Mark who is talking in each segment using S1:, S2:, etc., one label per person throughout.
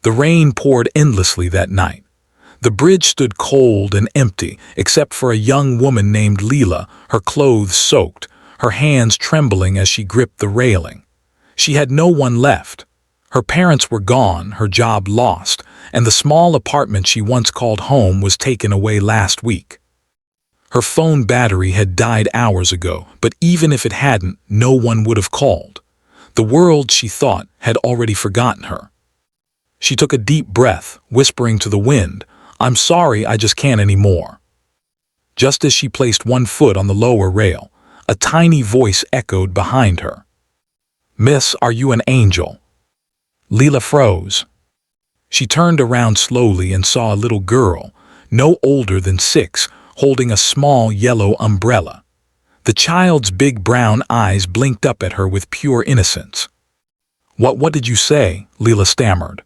S1: The rain poured endlessly that night. The bridge stood cold and empty, except for a young woman named Leela, her clothes soaked, her hands trembling as she gripped the railing. She had no one left. Her parents were gone, her job lost, and the small apartment she once called home was taken away last week. Her phone battery had died hours ago, but even if it hadn't, no one would have called. The world, she thought, had already forgotten her. She took a deep breath, whispering to the wind, "I'm sorry, I just can't anymore." Just as she placed one foot on the lower rail, a tiny voice echoed behind her. "Miss, are you an angel?" Leela froze. She turned around slowly and saw a little girl, no older than 6, holding a small yellow umbrella. The child's big brown eyes blinked up at her with pure innocence. What did you say?" Leela stammered.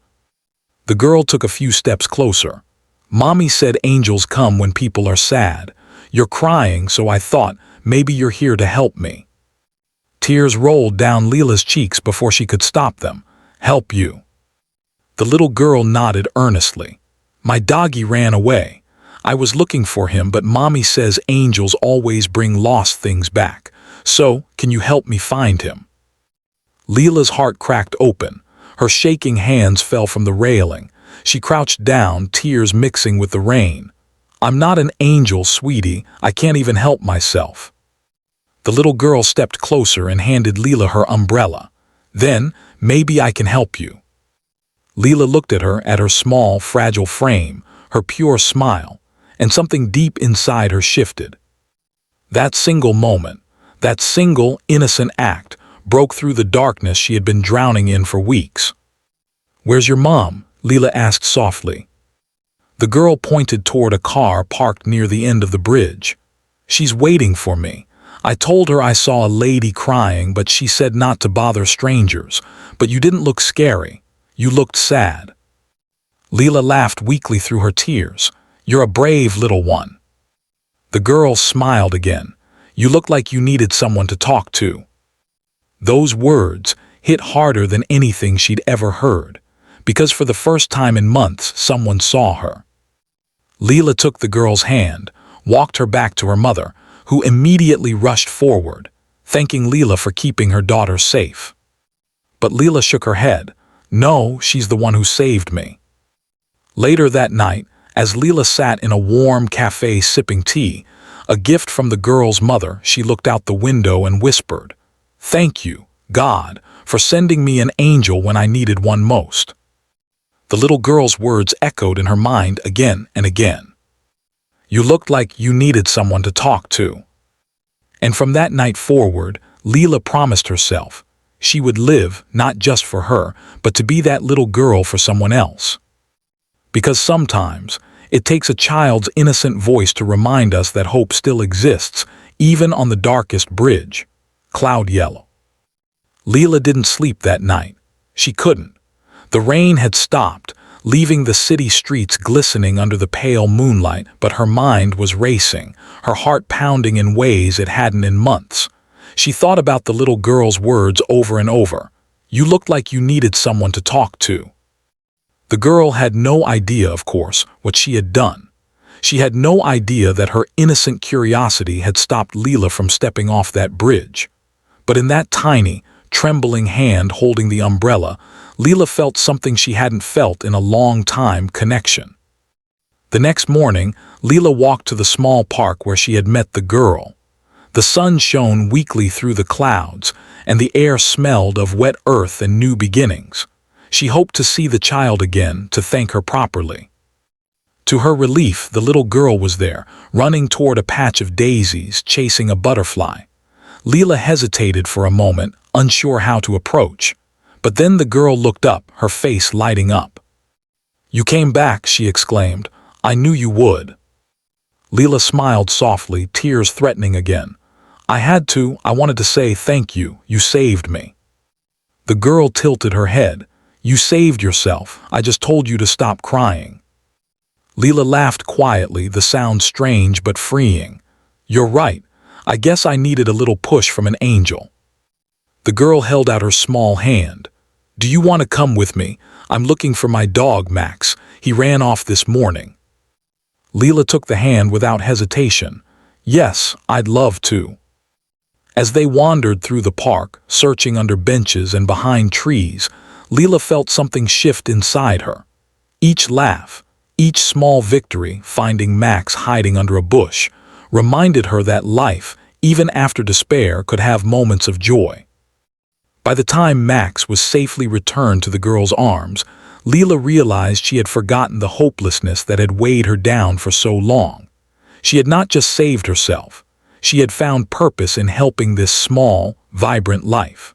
S1: The girl took a few steps closer. "Mommy said angels come when people are sad. You're crying, so I thought maybe you're here to help me." Tears rolled down Leela's cheeks before she could stop them. "Help you?" The little girl nodded earnestly. "My doggy ran away. I was looking for him, but Mommy says angels always bring lost things back. So, can you help me find him?" Leela's heart cracked open. Her shaking hands fell from the railing. She crouched down, tears mixing with the rain. "I'm not an angel, sweetie. I can't even help myself." The little girl stepped closer and handed Leela her umbrella. "Then, maybe I can help you." Leela looked at her small, fragile frame, her pure smile, and something deep inside her shifted. That single moment, that single innocent act, broke through the darkness she had been drowning in for weeks. "Where's your mom?" Leela asked softly. The girl pointed toward a car parked near the end of the bridge. "She's waiting for me. I told her I saw a lady crying, but she said not to bother strangers. But you didn't look scary. You looked sad." Leela laughed weakly through her tears. "You're a brave little one." The girl smiled again. "You look like you needed someone to talk to." Those words hit harder than anything she'd ever heard, because for the first time in months someone saw her. Leela took the girl's hand, walked her back to her mother, who immediately rushed forward, thanking Leela for keeping her daughter safe. But Leela shook her head. "No, she's the one who saved me." Later that night, as Leela sat in a warm cafe sipping tea, a gift from the girl's mother, she looked out the window and whispered, "Thank you, God, for sending me an angel when I needed one most." The little girl's words echoed in her mind again and again. "You looked like you needed someone to talk to." And from that night forward, Leela promised herself she would live not just for her, but to be that little girl for someone else. Because sometimes it takes a child's innocent voice to remind us that hope still exists, even on the darkest bridge. Cloud yellow. Leela didn't sleep that night. She couldn't. The rain had stopped, leaving the city streets glistening under the pale moonlight, but her mind was racing, her heart pounding in ways it hadn't in months. She thought about the little girl's words over and over. "You looked like you needed someone to talk to." The girl had no idea, of course, what she had done. She had no idea that her innocent curiosity had stopped Leela from stepping off that bridge. But in that tiny, trembling hand holding the umbrella, Leela felt something she hadn't felt in a long time: connection. The next morning, Leela walked to the small park where she had met the girl. The sun shone weakly through the clouds, and the air smelled of wet earth and new beginnings. She hoped to see the child again, to thank her properly. To her relief, the little girl was there, running toward a patch of daisies, chasing a butterfly. Leela hesitated for a moment, unsure how to approach. But then the girl looked up, her face lighting up. "You came back," she exclaimed. "I knew you would." Leela smiled softly, tears threatening again. "I had to. I wanted to say thank you. You saved me." The girl tilted her head. "You saved yourself. I just told you to stop crying." Leela laughed quietly, the sound strange but freeing. "You're right. I guess I needed a little push from an angel." The girl held out her small hand. "Do you want to come with me? I'm looking for my dog, Max. He ran off this morning. Leela took the hand without hesitation. Yes, I'd love to. As they wandered through the park, searching under benches and behind trees, Leela felt something shift inside her. Each laugh, each small victory, finding Max hiding under a bush, reminded her that life, even after despair, could have moments of joy. By the time Max was safely returned to the girl's arms, Leela realized she had forgotten the hopelessness that had weighed her down for so long. She had not just saved herself, she had found purpose in helping this small, vibrant life.